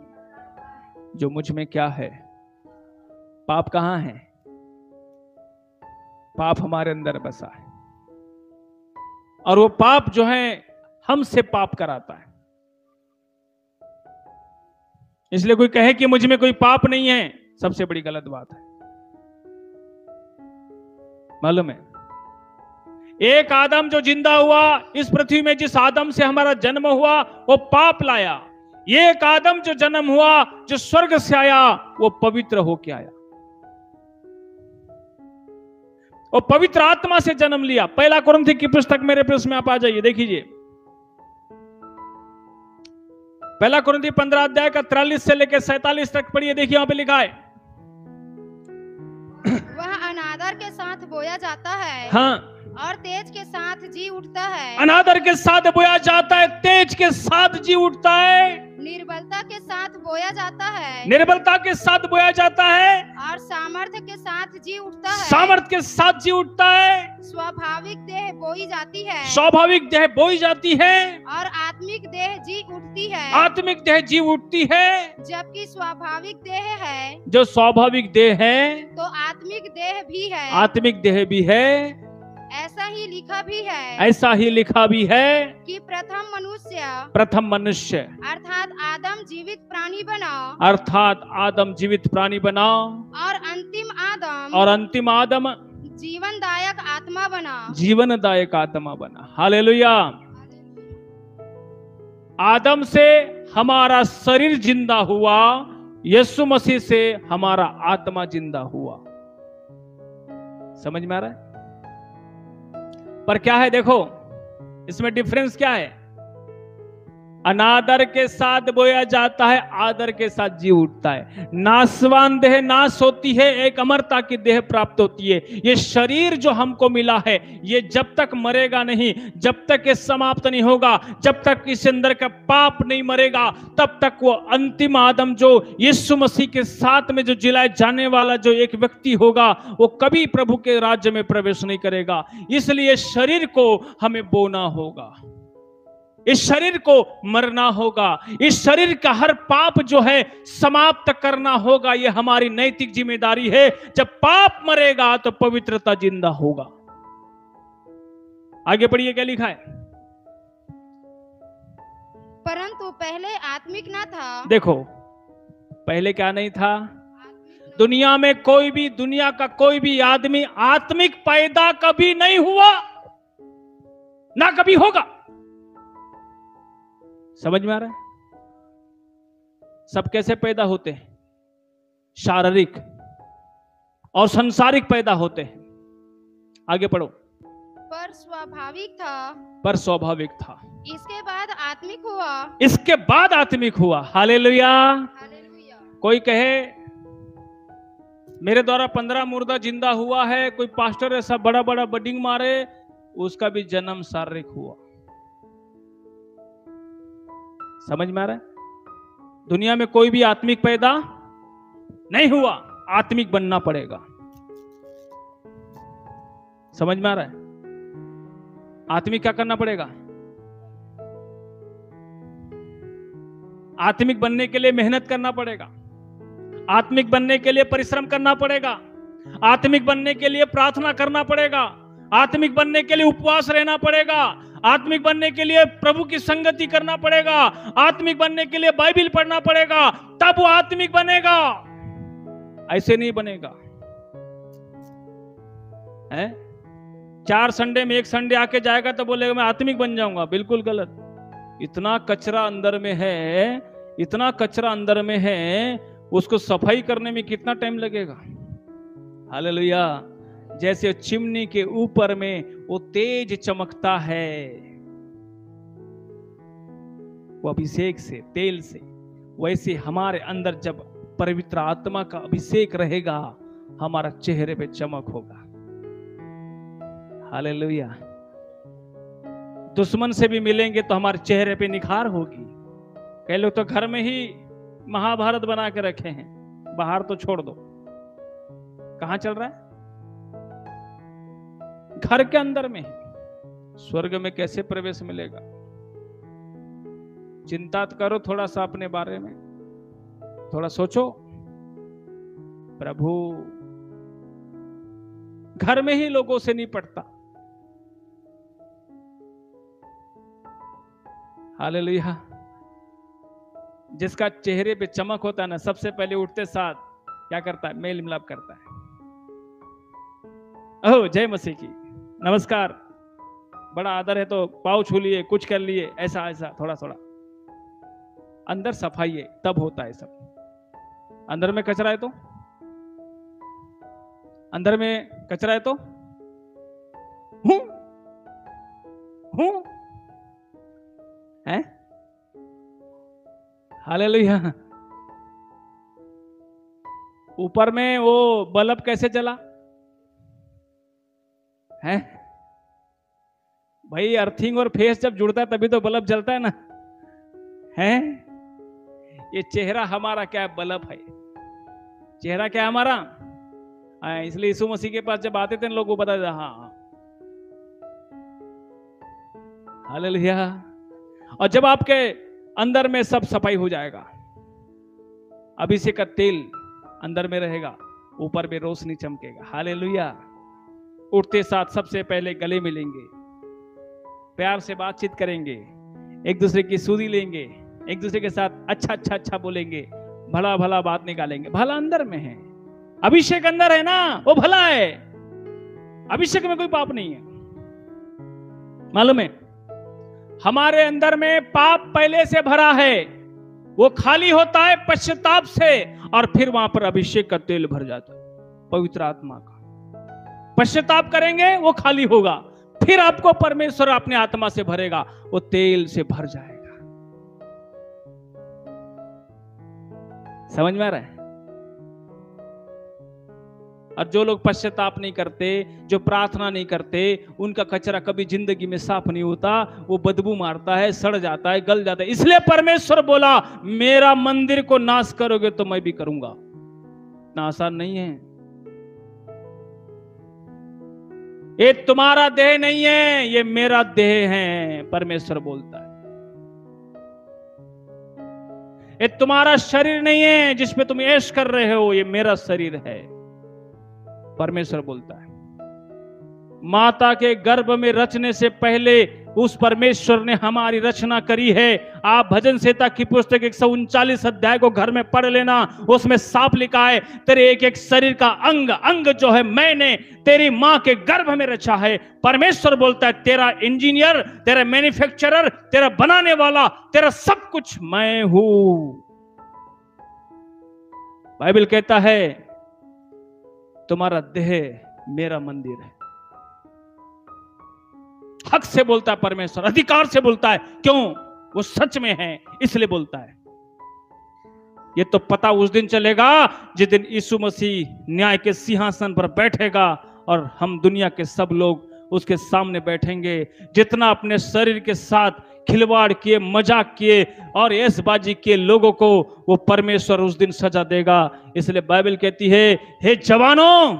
जो मुझ में क्या है? पाप कहां है? पाप हमारे अंदर बसा है, और वो पाप जो है हमसे पाप कराता है। इसलिए कोई कहे कि मुझ में कोई पाप नहीं है, सबसे बड़ी गलत बात है। मालूम है, एक आदम जो जिंदा हुआ इस पृथ्वी में, जिस आदम से हमारा जन्म हुआ, वो पाप लाया। ये एक आदम जो जन्म हुआ, जो स्वर्ग से आया, वो पवित्र होके आया, और पवित्र आत्मा से जन्म लिया। पहला कुरिन्थी की पुस्तक मेरे पे, उसमें आप आ जाइए, देखिए पहला कुरिन्थी 15 अध्याय का 43 से लेकर 47 तक पढ़िए। देखिए वहां पे लिखा है, वह अनादर के साथ बोया जाता है, हाँ, और तेज के साथ जी उठता है। अनादर के साथ बोया जाता है, तेज के साथ जी उठता है। निर्बलता के साथ बोया जाता है, निर्बलता के साथ बोया जाता है, और सामर्थ्य के साथ जी उठता है, सामर्थ्य के साथ जी उठता है। स्वाभाविक देह बोई जाती है, स्वाभाविक देह बोई जाती है, और आत्मिक देह जी उठती है, आत्मिक देह जी उठती है। जबकि स्वाभाविक देह है, जो स्वाभाविक देह है, तो आत्मिक देह भी है, आत्मिक देह भी है। ऐसा ही लिखा भी है, ऐसा ही लिखा भी है कि प्रथम मनुष्य अर्थात आदम जीवित प्राणी बना, अर्थात आदम जीवित प्राणी बना, और अंतिम आदम जीवनदायक आत्मा बना, जीवनदायक आत्मा बना। हालेलुया। आदम से हमारा शरीर जिंदा हुआ, यीशु मसीह से हमारा आत्मा जिंदा हुआ। समझ में आ रहा है? पर क्या है, देखो इसमें डिफरेंस क्या है। अनादर के साथ बोया जाता है, आदर के साथ जी उठता है। नाशवान देह नाश होती है, एक अमरता की देह प्राप्त होती है। ये शरीर जो हमको मिला है, ये जब तक मरेगा नहीं, जब तक ये समाप्त नहीं होगा, जब तक इस अंदर का पाप नहीं मरेगा, तब तक वो अंतिम आदम जो यीशु मसीह के साथ में जो जिलाए जाने वाला जो एक व्यक्ति होगा, वो कभी प्रभु के राज्य में प्रवेश नहीं करेगा। इसलिए शरीर को हमें बोना होगा, इस शरीर को मरना होगा, इस शरीर का हर पाप जो है समाप्त करना होगा। यह हमारी नैतिक जिम्मेदारी है। जब पाप मरेगा तो पवित्रता जिंदा होगा। आगे पढ़िए, क्या लिखा है। परंतु पहले आत्मिक ना था। देखो पहले क्या नहीं था। दुनिया में कोई भी, दुनिया का कोई भी आदमी आत्मिक पैदा कभी नहीं हुआ, ना कभी होगा। समझ में आ रहा है? सब कैसे पैदा होते हैं? शारीरिक और संसारिक पैदा होते हैं। आगे पढ़ो। पर स्वाभाविक था, पर स्वाभाविक था, इसके बाद आत्मिक हुआ, इसके बाद आत्मिक हुआ। हालेलुया। कोई कहे मेरे द्वारा 15 मुर्दा जिंदा हुआ है, कोई पास्टर ऐसा बड़ा बड़ा बडिंग मारे, उसका भी जन्म शारीरिक हुआ। समझ में आ रहा है? दुनिया में कोई भी आत्मिक पैदा नहीं हुआ, आत्मिक बनना पड़ेगा। समझ में आ रहा है? आत्मिक क्या करना पड़ेगा? आत्मिक बनने के लिए मेहनत करना पड़ेगा, आत्मिक बनने के लिए परिश्रम करना पड़ेगा, आत्मिक बनने के लिए प्रार्थना करना पड़ेगा, आत्मिक बनने के लिए उपवास रहना पड़ेगा, आत्मिक बनने के लिए प्रभु की संगति करना पड़ेगा, आत्मिक बनने के लिए बाइबल पढ़ना पड़ेगा, तब वो आत्मिक बनेगा। ऐसे नहीं बनेगा। है? 4 संडे में एक संडे आके जाएगा तो बोलेगा मैं आत्मिक बन जाऊंगा। बिल्कुल गलत। इतना कचरा अंदर में है, इतना कचरा अंदर में है, उसको सफाई करने में कितना टाइम लगेगा। हालेलुया। जैसे चिमनी के ऊपर में वो तेज चमकता है, वो अभिषेक से, तेल से, वैसे हमारे अंदर जब पवित्र आत्मा का अभिषेक रहेगा, हमारा चेहरे पे चमक होगा। हालेलुया। दुश्मन से भी मिलेंगे तो हमारे चेहरे पे निखार होगी। कई लोग तो घर में ही महाभारत बना के रखे हैं, बाहर तो छोड़ दो। कहां चल रहा है? घर के अंदर में। स्वर्ग में कैसे प्रवेश मिलेगा? चिंता करो थोड़ा सा अपने बारे में, थोड़ा सोचो। प्रभु घर में ही लोगों से नहीं पड़ता। हालेलुया। जिसका चेहरे पे चमक होता है ना, सबसे पहले उठते साथ क्या करता है? मेल मिलाप करता है। ओह जय मसीह की, नमस्कार, बड़ा आदर है तो पाँव छू लिए, कुछ कर लिए, ऐसा ऐसा थोड़ा थोड़ा। अंदर सफाई है तब होता है सब। अंदर में कचरा है तो, अंदर में कचरा है तो हूं है। हालेलुया। ऊपर में वो बल्ब कैसे जला है भाई? अर्थिंग और फेस जब जुड़ता है तभी तो बल्ब जलता है ना, है? ये चेहरा हमारा क्या है? बल्ब है। चेहरा क्या है हमारा? इसलिए यीशु मसीह के पास जब आते थे लोगों को बता, हाँ हालेलुया। और जब आपके अंदर में सब सफाई हो जाएगा, अभिषेक का तेल अंदर में रहेगा, ऊपर में रोशनी चमकेगा। हालेलुया। उठते साथ सबसे पहले गले मिलेंगे, प्यार से बातचीत करेंगे, एक दूसरे की सुधी लेंगे, एक दूसरे के साथ अच्छा अच्छा अच्छा बोलेंगे, भला भला बात निकालेंगे। भला अंदर में है, अभिषेक अंदर है ना, वो भला है। अभिषेक में कोई पाप नहीं है। मालूम है, हमारे अंदर में पाप पहले से भरा है, वो खाली होता है पश्चाताप से, और फिर वहां पर अभिषेक का तेल भर जाता है, पवित्र आत्मा का। पश्चाताप करेंगे वो खाली होगा, फिर आपको परमेश्वर अपने आत्मा से भरेगा, वो तेल से भर जाएगा। समझ में आ रहा है? और जो लोग पश्चाताप नहीं करते, जो प्रार्थना नहीं करते, उनका कचरा कभी जिंदगी में साफ नहीं होता, वो बदबू मारता है, सड़ जाता है, गल जाता है। इसलिए परमेश्वर बोला, मेरा मंदिर को नाश करोगे तो मैं भी करूंगा। इतना आसान नहीं है। ये तुम्हारा देह नहीं है, ये मेरा देह है, परमेश्वर बोलता है। ये तुम्हारा शरीर नहीं है जिसपे तुम ऐश कर रहे हो, ये मेरा शरीर है, परमेश्वर बोलता है। माता के गर्भ में रचने से पहले उस परमेश्वर ने हमारी रचना करी है। आप भजन संहिता की पुस्तक 139 अध्याय को घर में पढ़ लेना, उसमें साफ लिखा है, तेरे एक एक शरीर का अंग अंग जो है मैंने तेरी मां के गर्भ में रचा है। परमेश्वर बोलता है, तेरा इंजीनियर, तेरा मैन्युफैक्चरर, तेरा बनाने वाला, तेरा सब कुछ मैं हूं। बाइबल कहता है, तुम्हारा देह मेरा मंदिर है। हक से बोलता है परमेश्वर, अधिकार से बोलता है। क्यों? वो सच में है, इसलिए बोलता है। ये तो पता उस दिन चलेगा जिस दिन यीशु मसीह न्याय के सिंहासन पर बैठेगा और हम दुनिया के सब लोग उसके सामने बैठेंगे। जितना अपने शरीर के साथ खिलवाड़ किए, मजाक किए और ऐशबाजी किए लोगों को वो परमेश्वर उस दिन सजा देगा। इसलिए बाइबल कहती है, हे जवानों,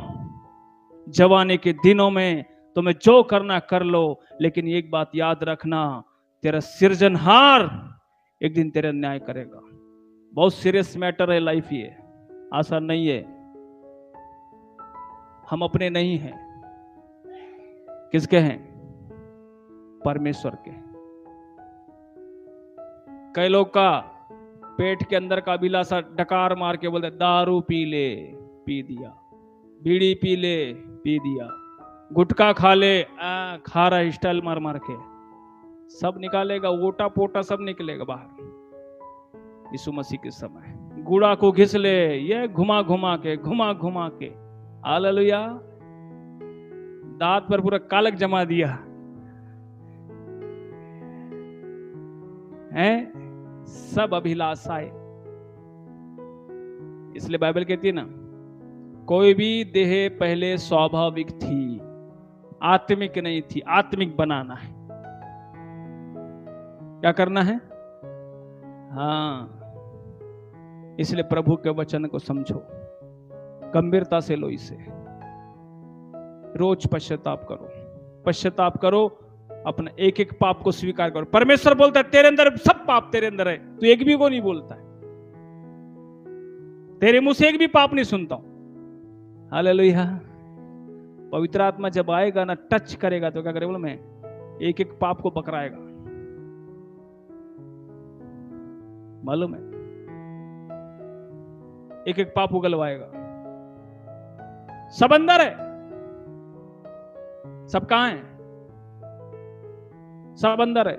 जवानी के दिनों में तुम्हें जो करना कर लो, लेकिन एक बात याद रखना, तेरा सृजनहार एक दिन तेरा न्याय करेगा। बहुत सीरियस मैटर है लाइफ, ये आसान नहीं है। हम अपने नहीं हैं। किसके हैं? परमेश्वर के। कई लोग का पेट के अंदर का अभिलाषा डकार मार के बोलते, दारू पी ले, पी दिया, बीड़ी पी ले, पी दिया, गुटखा खा ले, खा रहा स्टाइल मार मार के, सब निकालेगा, वोटा पोटा सब निकलेगा बाहर यीशु मसीह के समय। गुड़ा को घिस ले, ये घुमा घुमा के, हालेलुया, दांत पर पूरा कालक जमा दिया है, सब अभिलाषाएं। इसलिए बाइबल कहती है ना, कोई भी देह पहले स्वाभाविक थी, आत्मिक नहीं थी। आत्मिक बनाना है। क्या करना है? हाँ, इसलिए प्रभु के वचन को समझो, गंभीरता से लो इसे। रोज पश्चाताप करो, अपना एक एक पाप को स्वीकार करो। परमेश्वर बोलता है, तेरे अंदर सब पाप तेरे अंदर है, तू एक भी को नहीं बोलता है, तेरे मुंह से एक भी पाप नहीं सुनता हूं। हालेलुया। पवित्र आत्मा जब आएगा ना, टच करेगा तो क्या करेगा? बोलो, मैं एक एक पाप को पकड़ाएगा। मालूम है, एक एक पाप उगलवाएगा। सब अंदर है, सब कहां है? सब अंदर है।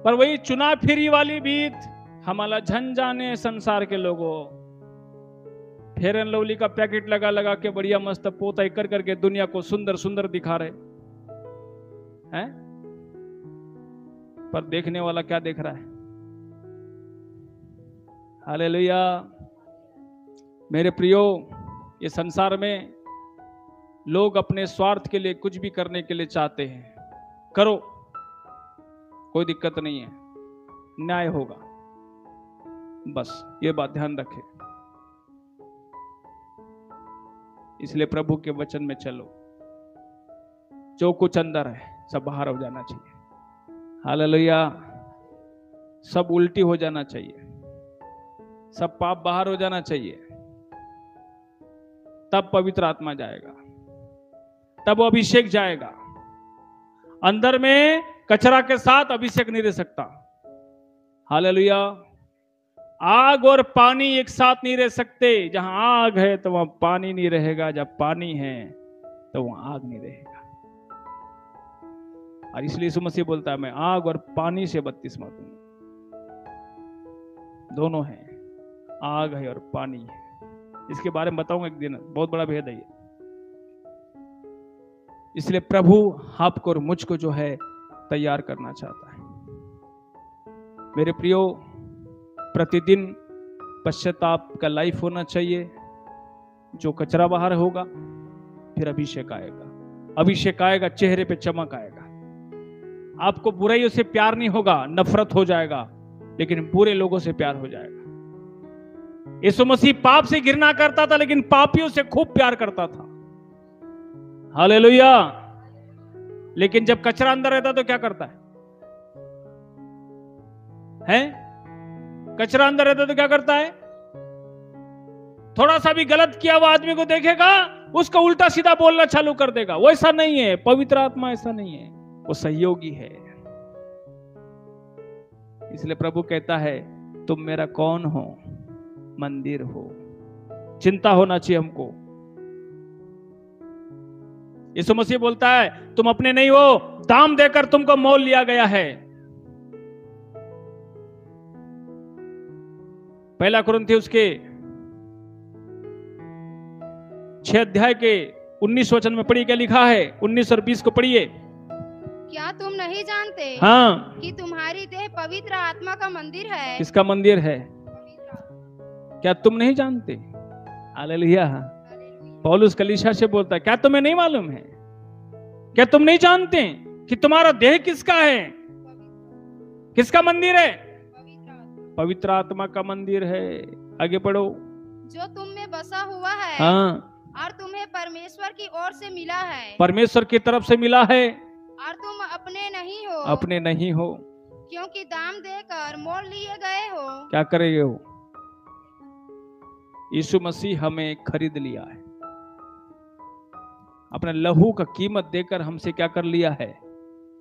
पर वही चुनाव फिरी वाली बीत हमारा झन जाने संसार के लोगों, फेयर एंड लवली का पैकेट लगा के बढ़िया मस्त पोता कर करके दुनिया को सुंदर सुंदर दिखा रहे हैं, पर देखने वाला क्या देख रहा है? हालेलुया। मेरे प्रियो, ये संसार में लोग अपने स्वार्थ के लिए कुछ भी करने के लिए चाहते हैं। करो, कोई दिक्कत नहीं है, न्याय होगा। बस ये बात ध्यान रखें। इसलिए प्रभु के वचन में चलो, जो कुछ अंदर है सब बाहर हो जाना चाहिए। हालेलुया। सब उल्टी हो जाना चाहिए, सब पाप बाहर हो जाना चाहिए, तब पवित्र आत्मा जाएगा, तब वो अभिषेक जाएगा। अंदर में कचरा के साथ अभिषेक नहीं रह सकता। हालेलुया। आग और पानी एक साथ नहीं रह सकते। जहां आग है तो वहां पानी नहीं रहेगा, जब पानी है तो वहां आग नहीं रहेगा। और इसलिए यीशु मसीह बोलता है, मैं आग और पानी से बपतिस्मा दूंगा। दोनों हैं, आग है और पानी है। इसके बारे में बताऊंगा एक दिन, बहुत बड़ा भेद है ये। इसलिए प्रभु आपको और मुझको जो है तैयार करना चाहता है। मेरे प्रियो, प्रतिदिन पश्चाताप का लाइफ होना चाहिए। जो कचरा बाहर होगा, फिर अभिषेक आएगा। अभिषेक आएगा, चेहरे पे चमक आएगा। आपको बुराइयों से प्यार नहीं होगा, नफरत हो जाएगा, लेकिन बुरे लोगों से प्यार हो जाएगा। यीशु मसीह पाप से घृणा करता था, लेकिन पापियों से खूब प्यार करता था। हालेलुया। लेकिन जब कचरा अंदर रहता तो क्या करता है? कचरा अंदर रहता तो क्या करता है? थोड़ा सा भी गलत किया हुआ आदमी को देखेगा, उसका उल्टा सीधा बोलना चालू कर देगा। वो ऐसा नहीं है, पवित्र आत्मा ऐसा नहीं है, वो सहयोगी है। इसलिए प्रभु कहता है, तुम मेरा कौन हो? मंदिर हो। चिंता होना चाहिए हमको। यीशु मसीह बोलता है, तुम अपने नहीं हो, दाम देकर तुमको मोल लिया गया है। पहला कुरिन्थियों के 6 अध्याय के 19 वचन में पढ़िए, क्या लिखा है? 19 और 20 को पढ़िए। क्या तुम नहीं जानते हाँ, कि तुम्हारी देह पवित्र आत्मा का मंदिर है? किसका मंदिर है? क्या तुम नहीं जानते? हालेलुया। पौलुस कलीसिया से बोलता है, क्या तुम्हें नहीं मालूम है? क्या तुम नहीं जानते कि तुम्हारा देह किसका है? किसका मंदिर है? पवित्र आत्मा का मंदिर है। आगे पढ़ो। जो तुम में बसा हुआ है, हाँ, और तुम्हें परमेश्वर की ओर से मिला है। परमेश्वर की तरफ से मिला है। और तुम अपने नहीं हो, अपने नहीं हो, क्योंकि दाम देकर मोल लिए गए हो। क्या करेंगे हो? यीशु मसीह हमें खरीद लिया है, अपने लहू का कीमत देकर हमसे क्या कर लिया है?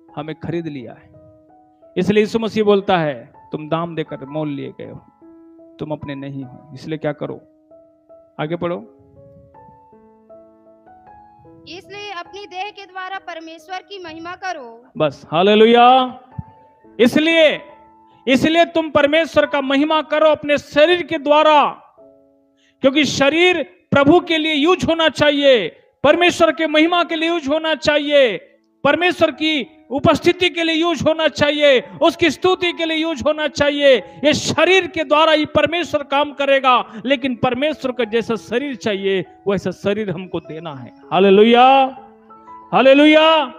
हमें खरीद लिया है। इसलिए यीशु मसीह बोलता है, तुम दाम देकर मोल लिए गए हो, तुम अपने नहीं हो। इसलिए क्या करो? आगे पढ़ो। इसलिए अपनी देह के द्वारा परमेश्वर की महिमा करो। बस, हालेलुया। इसलिए तुम परमेश्वर का महिमा करो अपने शरीर के द्वारा, क्योंकि शरीर प्रभु के लिए यूज होना चाहिए, परमेश्वर के महिमा के लिए यूज होना चाहिए, परमेश्वर की उपस्थिति के लिए यूज होना चाहिए, उसकी स्तुति के लिए यूज होना चाहिए। ये शरीर के द्वारा ही परमेश्वर काम करेगा, लेकिन परमेश्वर का जैसा शरीर चाहिए वैसा शरीर हमको देना है। Hallelujah, hallelujah.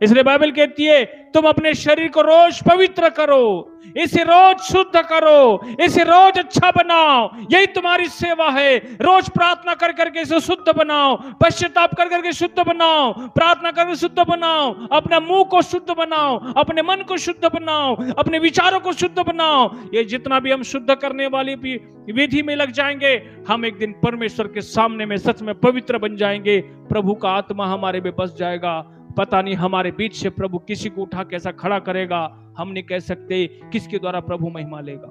इसलिए बाइबल कहती है, तुम अपने शरीर को रोज पवित्र करो, इसे रोज शुद्ध करो, इसे रोज अच्छा बनाओ। यही तुम्हारी सेवा है। रोज प्रार्थना कर करके इसे शुद्ध बनाओ, पश्चाताप कर करके शुद्ध बनाओ, प्रार्थना करके शुद्ध बनाओ, अपने मुंह को शुद्ध बनाओ, अपने मन को शुद्ध बनाओ, अपने विचारों को शुद्ध बनाओ। ये जितना भी हम शुद्ध करने वाली विधि में लग जाएंगे, हम एक दिन परमेश्वर के सामने में सच में पवित्र बन जाएंगे। प्रभु का आत्मा हमारे में बस जाएगा। पता नहीं हमारे बीच से प्रभु किसी को उठा कैसा खड़ा करेगा, हम नहीं कह सकते किसके द्वारा प्रभु महिमा लेगा।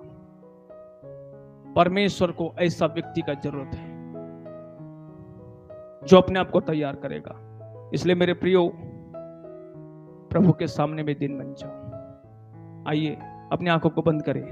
परमेश्वर को ऐसा व्यक्ति का जरूरत है जो अपने आप को तैयार करेगा। इसलिए मेरे प्रियो, प्रभु के सामने में दिन बन जाओ। आइए अपनी आंखों को बंद करें।